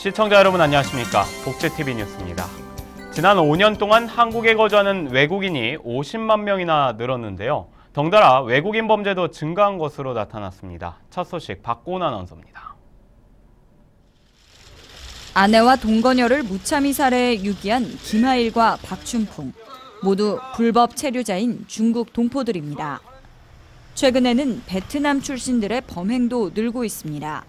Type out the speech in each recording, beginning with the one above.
시청자 여러분 안녕하십니까? 복지TV 뉴스입니다. 지난 5년 동안 한국에 거주하는 외국인이 50만 명이나 늘었는데요. 덩달아 외국인 범죄도 증가한 것으로 나타났습니다. 첫 소식 박고은 아나운서입니다. 아내와 동거녀를 무참히 살해해 유기한 김하일과 박춘풍, 모두 불법 체류자인 중국 동포들입니다. 최근에는 베트남 출신들의 범행도 늘고 있습니다.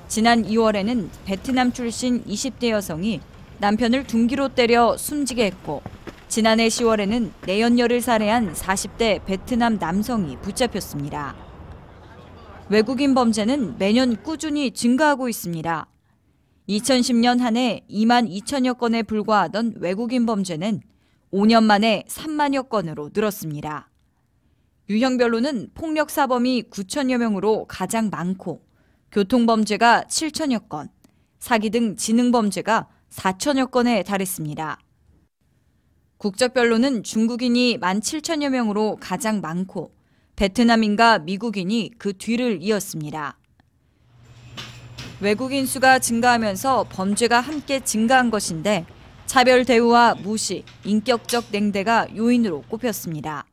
지난 2월에는 베트남 출신 20대 여성이 남편을 둔기로 때려 숨지게 했고, 지난해 10월에는 내연녀를 살해한 40대 베트남 남성이 붙잡혔습니다. 외국인 범죄는 매년 꾸준히 증가하고 있습니다. 2010년 한 해 2만 2천여 건에 불과하던 외국인 범죄는 5년 만에 3만여 건으로 늘었습니다. 유형별로는 폭력 사범이 9천여 명으로 가장 많고, 교통범죄가 7천여 건, 사기 등 지능범죄가 4천여 건에 달했습니다. 국적별로는 중국인이 17,000여 명으로 가장 많고, 베트남인과 미국인이 그 뒤를 이었습니다. 외국인 수가 증가하면서 범죄가 함께 증가한 것인데, 차별 대우와 무시, 인격적 냉대가 요인으로 꼽혔습니다.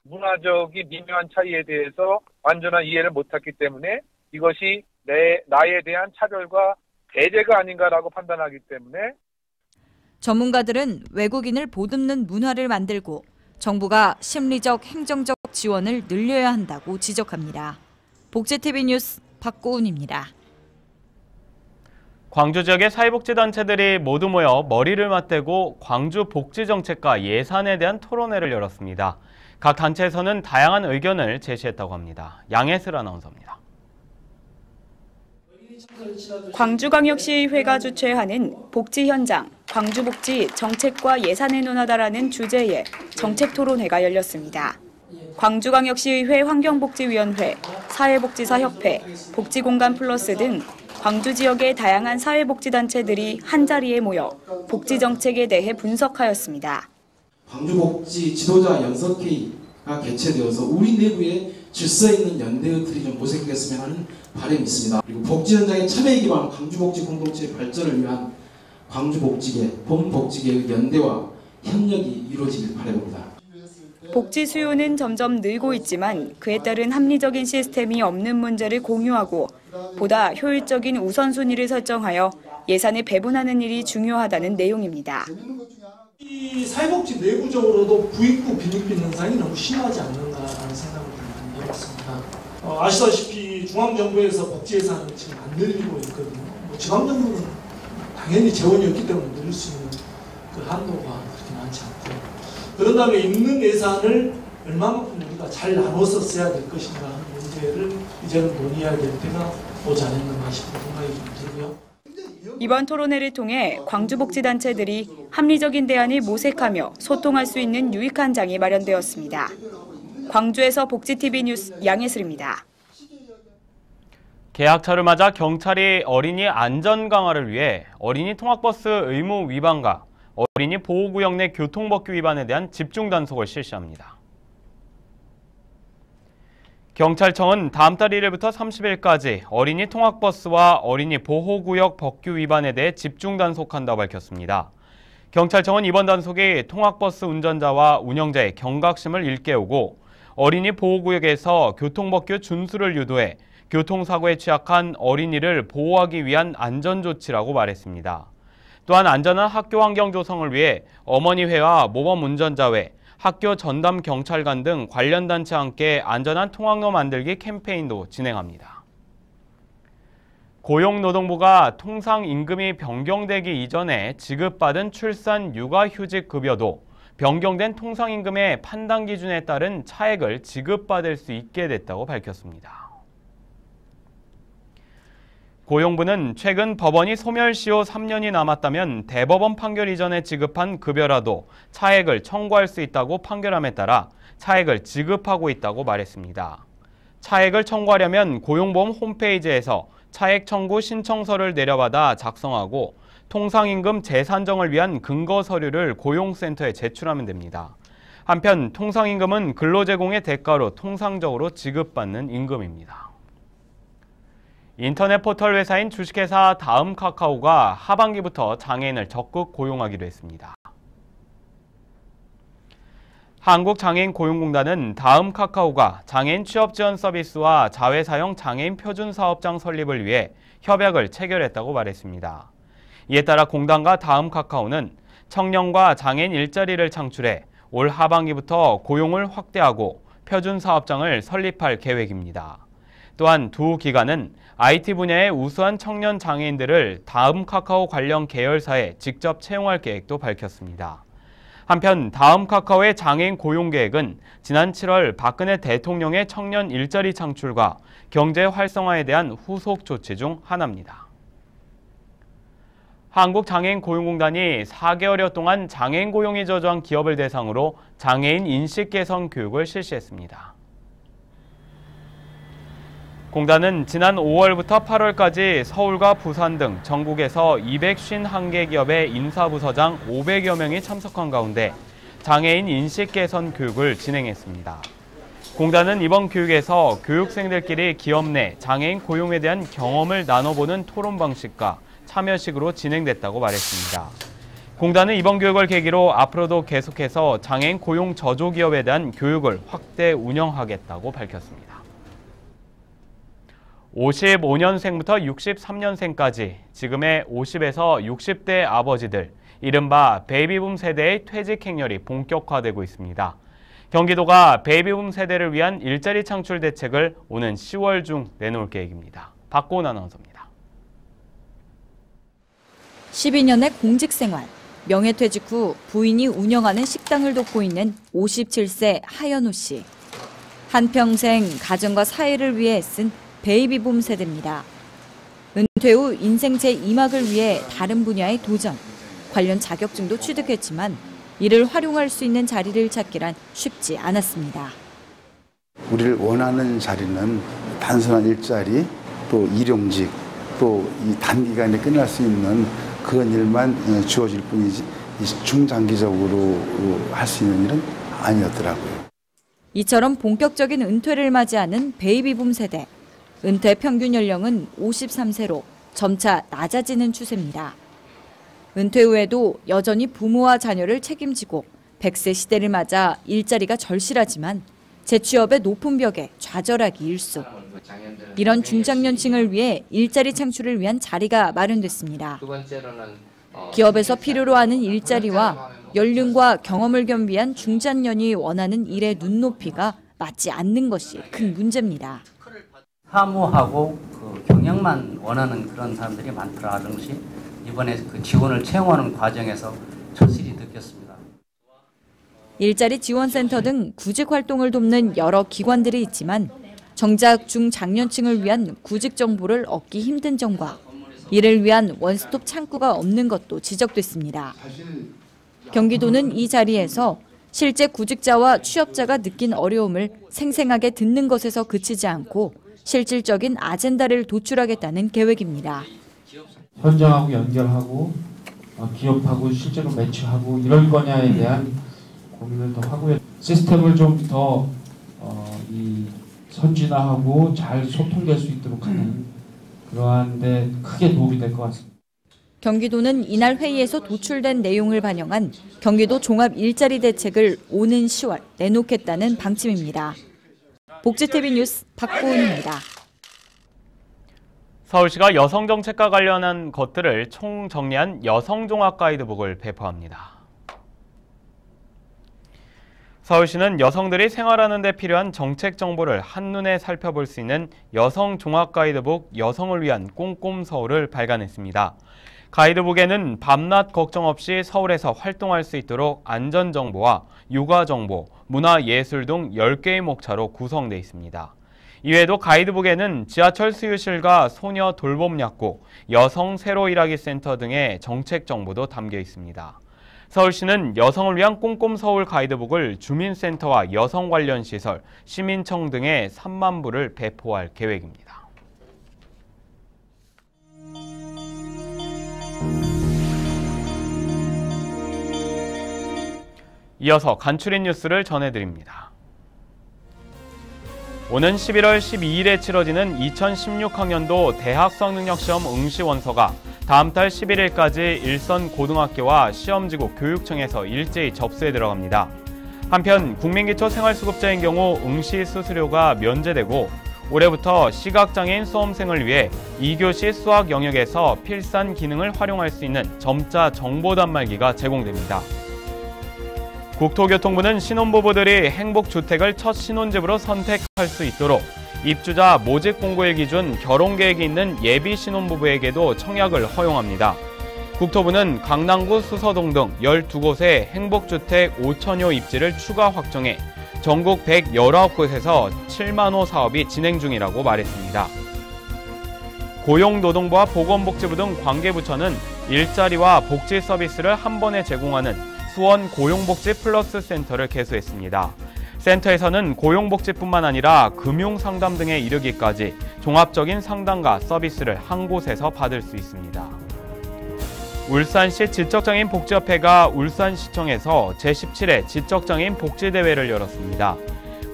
문화적인 미묘한 차이에 대해서 완전한 이해를 못했기 때문에 이것이 나에 대한 차별과 배제가 아닌가라고 판단하기 때문에 전문가들은 외국인을 보듬는 문화를 만들고 정부가 심리적, 행정적 지원을 늘려야 한다고 지적합니다. 복지TV 뉴스 박고은입니다. 광주 지역의 사회복지단체들이 모두 모여 머리를 맞대고 광주 복지정책과 예산에 대한 토론회를 열었습니다. 각 단체에서는 다양한 의견을 제시했다고 합니다. 양혜슬 아나운서입니다. 광주광역시의회가 주최하는 복지 현장, 광주복지 정책과 예산을 논하다라는 주제의 정책토론회가 열렸습니다. 광주광역시의회 환경복지위원회, 사회복지사협회, 복지공간 플러스 등 광주 지역의 다양한 사회복지단체들이 한자리에 모여 복지정책에 대해 분석하였습니다. 광주복지 지도자 연석회의가 개최되어서 우리 내부에 질서 있는 연대의 틀이 좀 모색됐으면 하는 바람이 있습니다. 그리고 복지 현장의 참여에 기반한 광주복지 공동체의 발전을 위한 광주복지계, 본복지계의 연대와 협력이 이루어지길 바라봅니다. 복지 수요는 점점 늘고 있지만 그에 따른 합리적인 시스템이 없는 문제를 공유하고 보다 효율적인 우선순위를 설정하여 예산을 배분하는 일이 중요하다는 내용입니다. 이 사회복지 내부적으로도 부익부 빈익빈 현상이 너무 심하지 않는가라는 생각을 많이 해봤습니다. 아시다시피 중앙정부에서 복지 예산을 지금 안 늘리고 있거든요. 지방정부는 당연히 재원이 없기 때문에 늘릴 수 있는 그 한도가 그렇게 많지 않고, 그런 다음에 있는 예산을 얼마만큼 우리가 잘 나눠서 써야 될 것인가 하는 문제를 이제는 논의해야 될 때가 오지 않았는가 싶은 생각이 좀 들고요. 이번 토론회를 통해 광주복지단체들이 합리적인 대안을 모색하며 소통할 수 있는 유익한 장이 마련되었습니다. 광주에서 복지TV 뉴스 양혜슬입니다. 개학철을 맞아 경찰이 어린이 안전 강화를 위해 어린이 통학버스 의무 위반과 어린이 보호구역 내 교통법규 위반에 대한 집중 단속을 실시합니다. 경찰청은 다음 달 1일부터 30일까지 어린이 통학버스와 어린이 보호구역 법규 위반에 대해 집중 단속한다고 밝혔습니다. 경찰청은 이번 단속이 통학버스 운전자와 운영자의 경각심을 일깨우고 어린이 보호구역에서 교통법규 준수를 유도해 교통사고에 취약한 어린이를 보호하기 위한 안전조치라고 말했습니다. 또한 안전한 학교 환경 조성을 위해 어머니회와 모범운전자회, 학교 전담 경찰관 등 관련 단체와 함께 안전한 통학로 만들기 캠페인도 진행합니다. 고용노동부가 통상임금이 변경되기 이전에 지급받은 출산 육아휴직 급여도 변경된 통상임금의 판단 기준에 따른 차액을 지급받을 수 있게 됐다고 밝혔습니다. 고용부는 최근 법원이 소멸시효 3년이 남았다면 대법원 판결 이전에 지급한 급여라도 차액을 청구할 수 있다고 판결함에 따라 차액을 지급하고 있다고 말했습니다. 차액을 청구하려면 고용보험 홈페이지에서 차액 청구 신청서를 내려받아 작성하고 통상임금 재산정을 위한 근거 서류를 고용센터에 제출하면 됩니다. 한편 통상임금은 근로제공의 대가로 통상적으로 지급받는 임금입니다. 인터넷 포털 회사인 주식회사 다음카카오가 하반기부터 장애인을 적극 고용하기로 했습니다. 한국장애인고용공단은 다음카카오가 장애인 취업 지원 서비스와 자회사형 장애인 표준 사업장 설립을 위해 협약을 체결했다고 말했습니다. 이에 따라 공단과 다음카카오는 청년과 장애인 일자리를 창출해 올 하반기부터 고용을 확대하고 표준 사업장을 설립할 계획입니다. 또한 두 기관은 IT 분야의 우수한 청년 장애인들을 다음카카오 관련 계열사에 직접 채용할 계획도 밝혔습니다. 한편 다음카카오의 장애인 고용 계획은 지난 7월 박근혜 대통령의 청년 일자리 창출과 경제 활성화에 대한 후속 조치 중 하나입니다. 한국장애인고용공단이 4개월여 동안 장애인 고용이 저조한 기업을 대상으로 장애인 인식 개선 교육을 실시했습니다. 공단은 지난 5월부터 8월까지 서울과 부산 등 전국에서 251개 기업의 인사부서장 500여 명이 참석한 가운데 장애인 인식 개선 교육을 진행했습니다. 공단은 이번 교육에서 교육생들끼리 기업 내 장애인 고용에 대한 경험을 나눠보는 토론 방식과 참여식으로 진행됐다고 말했습니다. 공단은 이번 교육을 계기로 앞으로도 계속해서 장애인 고용 저조 기업에 대한 교육을 확대 운영하겠다고 밝혔습니다. 55년생부터 63년생까지 지금의 50에서 60대 아버지들, 이른바 베이비붐 세대의 퇴직 행렬이 본격화되고 있습니다. 경기도가 베이비붐 세대를 위한 일자리 창출 대책을 오는 10월 중 내놓을 계획입니다. 박고은 아나운서입니다. 12년의 공직생활, 명예퇴직 후 부인이 운영하는 식당을 돕고 있는 57세 하연우 씨. 한평생 가정과 사회를 위해 애쓴 베이비붐 세대입니다. 은퇴 후 인생 제2막을 위해 다른 분야의 도전, 관련 자격증도 취득했지만 이를 활용할 수 있는 자리를 찾기란 쉽지 않았습니다. 우리를 원하는 자리는 단순한 일자리, 또 일용직, 또 이 단기간에 끝날 수 있는 그런 일만 주어질 뿐이지 중장기적으로 할 수 있는 일은 아니었더라고요. 이처럼 본격적인 은퇴를 맞이하는 베이비붐 세대. 은퇴 평균 연령은 53세로 점차 낮아지는 추세입니다. 은퇴 후에도 여전히 부모와 자녀를 책임지고 100세 시대를 맞아 일자리가 절실하지만 재취업의 높은 벽에 좌절하기 일쑤. 이런 중장년층을 위해 일자리 창출을 위한 자리가 마련됐습니다. 기업에서 필요로 하는 일자리와 연륜과 경험을 겸비한 중장년이 원하는 일의 눈높이가 맞지 않는 것이 큰 문제입니다. 사무하고 그 경영만 원하는 그런 사람들이 많더라는 것이 이번에 그 지원을 채용하는 과정에서 절실히 느꼈습니다. 일자리 지원센터 등 구직 활동을 돕는 여러 기관들이 있지만 정작 중장년층을 위한 구직 정보를 얻기 힘든 점과 이를 위한 원스톱 창구가 없는 것도 지적됐습니다. 경기도는 이 자리에서 실제 구직자와 취업자가 느낀 어려움을 생생하게 듣는 것에서 그치지 않고 실질적인 아젠다를 도출하겠다는 계획입니다. 현장하고 연결하고 기업하고 실제로 매치하고 이럴 거냐에 대한 고민을 더 하고요. 시스템을 좀 더 선진화하고 잘 소통될 수 있도록 하는 그러한 데 크게 도움이 될 것 같습니다. 경기도는 이날 회의에서 도출된 내용을 반영한 경기도 종합 일자리 대책을 오는 10월 내놓겠다는 방침입니다. 복지TV 뉴스 박고은입니다. 서울시가 여성정책과 관련한 것들을 총정리한 여성종합 가이드북을 배포합니다. 서울시는 여성들이 생활하는 데 필요한 정책 정보를 한눈에 살펴볼 수 있는 여성종합 가이드북 여성을 위한 꼼꼼 서울을 발간했습니다. 가이드북에는 밤낮 걱정 없이 서울에서 활동할 수 있도록 안전정보와 육아정보, 문화예술 등 10개의 목차로 구성되어 있습니다. 이외에도 가이드북에는 지하철 수유실과 소녀 돌봄약국, 여성 새로 일하기 센터 등의 정책 정보도 담겨 있습니다. 서울시는 여성을 위한 꼼꼼 서울 가이드북을 주민센터와 여성 관련 시설, 시민청 등에 3만 부를 배포할 계획입니다. 이어서 간추린 뉴스를 전해드립니다. 오는 11월 12일에 치러지는 2016학년도 대학 수학능력시험 응시 원서가 다음 달 11일까지 일선 고등학교와 시험지구 교육청에서 일제히 접수에 들어갑니다. 한편 국민기초생활수급자인 경우 응시 수수료가 면제되고 올해부터 시각장애인 수험생을 위해 2교시 수학 영역에서 필산 기능을 활용할 수 있는 점자 정보 단말기가 제공됩니다. 국토교통부는 신혼부부들이 행복주택을 첫 신혼집으로 선택할 수 있도록 입주자 모집 공고일 기준 결혼 계획이 있는 예비 신혼부부에게도 청약을 허용합니다. 국토부는 강남구 수서동 등 12곳에 행복주택 5,000여 입지를 추가 확정해 전국 119곳에서 7만 호 사업이 진행 중이라고 말했습니다. 고용노동부와 보건복지부 등 관계부처는 일자리와 복지 서비스를 한 번에 제공하는 수원 고용복지 플러스 센터를 개소했습니다. 센터에서는 고용복지뿐만 아니라 금융상담 등에 이르기까지 종합적인 상담과 서비스를 한 곳에서 받을 수 있습니다. 울산시 지적장애인 복지협회가 울산시청에서 제17회 지적장애인 복지대회를 열었습니다.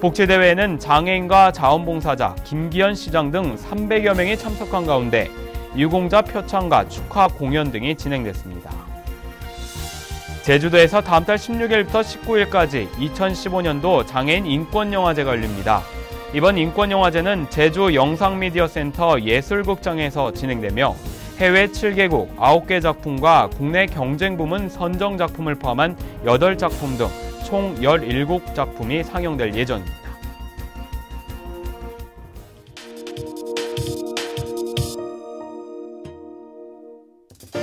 복지대회에는 장애인과 자원봉사자, 김기현 시장 등 300여 명이 참석한 가운데 유공자 표창과 축하 공연 등이 진행됐습니다. 제주도에서 다음 달 16일부터 19일까지 2015년도 장애인 인권영화제가 열립니다. 이번 인권영화제는 제주 영상미디어센터 예술극장에서 진행되며 해외 7개국 9개 작품과 국내 경쟁부문 선정 작품을 포함한 8작품 등 총 17작품이 상영될 예정입니다.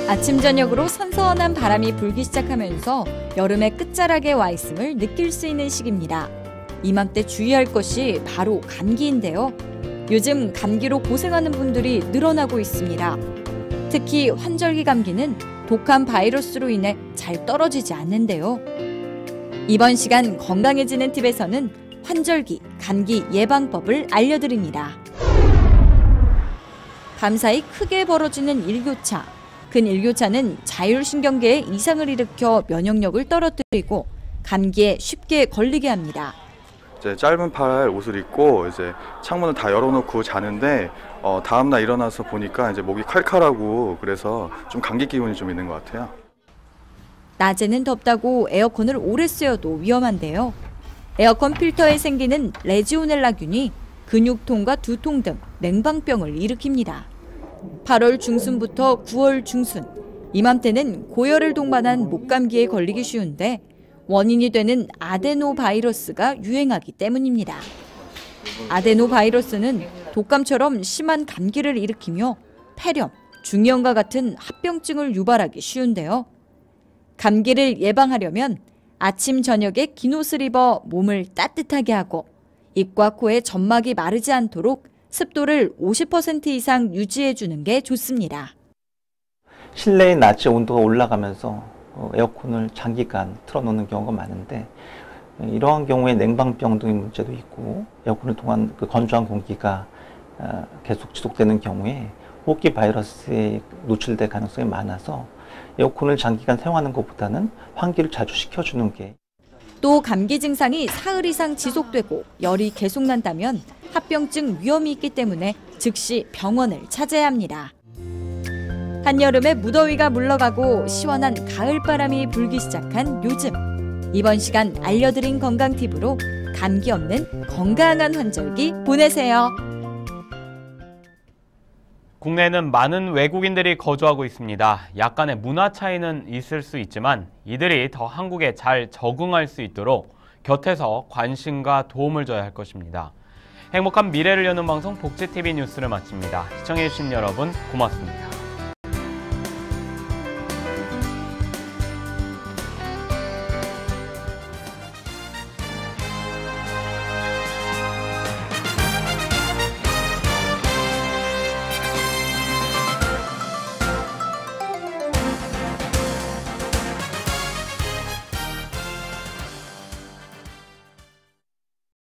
아침 저녁으로 선선한 바람이 불기 시작하면서 여름의 끝자락에 와 있음을 느낄 수 있는 시기입니다. 이맘때 주의할 것이 바로 감기인데요. 요즘 감기로 고생하는 분들이 늘어나고 있습니다. 특히 환절기 감기는 독한 바이러스로 인해 잘 떨어지지 않는데요. 이번 시간 건강해지는 팁에서는 환절기 감기 예방법을 알려드립니다. 밤사이 크게 벌어지는 일교차. 근일교차는 자율신경계에 이상을 일으켜 면역력을 떨어뜨리고 감기에 쉽게 걸리게 합니다. 이제 짧은 팔 옷을 입고 이제 창문을 다 열어놓고 자는데 다음날 일어나서 보니까 이제 목이 칼칼하고 그래서 좀 감기 기운이 좀 있는 것 같아요. 낮에는 덥다고 에어컨을 오래 쓰여도 위험한데요. 에어컨 필터에 생기는 레지오넬라균이 근육통과 두통 등 냉방병을 일으킵니다. 8월 중순부터 9월 중순, 이맘때는 고열을 동반한 목감기에 걸리기 쉬운데 원인이 되는 아데노바이러스가 유행하기 때문입니다. 아데노바이러스는 독감처럼 심한 감기를 일으키며 폐렴, 중이염과 같은 합병증을 유발하기 쉬운데요. 감기를 예방하려면 아침 저녁에 긴 옷을 입어 몸을 따뜻하게 하고 입과 코의 점막이 마르지 않도록 습도를 50% 이상 유지해 주는 게 좋습니다. 실내의 낮에 온도가 올라가면서 에어컨을 장기간 틀어놓는 경우가 많은데 이러한 경우에 냉방병 등의 문제도 있고 에어컨을 통한 그 건조한 공기가 계속 지속되는 경우에 호흡기 바이러스에 노출될 가능성이 많아서 에어컨을 장기간 사용하는 것보다는 환기를 자주 시켜주는 게. 또 감기 증상이 사흘 이상 지속되고 열이 계속 난다면 합병증 위험이 있기 때문에 즉시 병원을 찾아야 합니다. 한여름에 무더위가 물러가고 시원한 가을바람이 불기 시작한 요즘. 이번 시간 알려드린 건강 팁으로 감기 없는 건강한 환절기 보내세요. 국내에는 많은 외국인들이 거주하고 있습니다. 약간의 문화 차이는 있을 수 있지만 이들이 더 한국에 잘 적응할 수 있도록 곁에서 관심과 도움을 줘야 할 것입니다. 행복한 미래를 여는 방송 복지TV 뉴스를 마칩니다. 시청해주신 여러분 고맙습니다.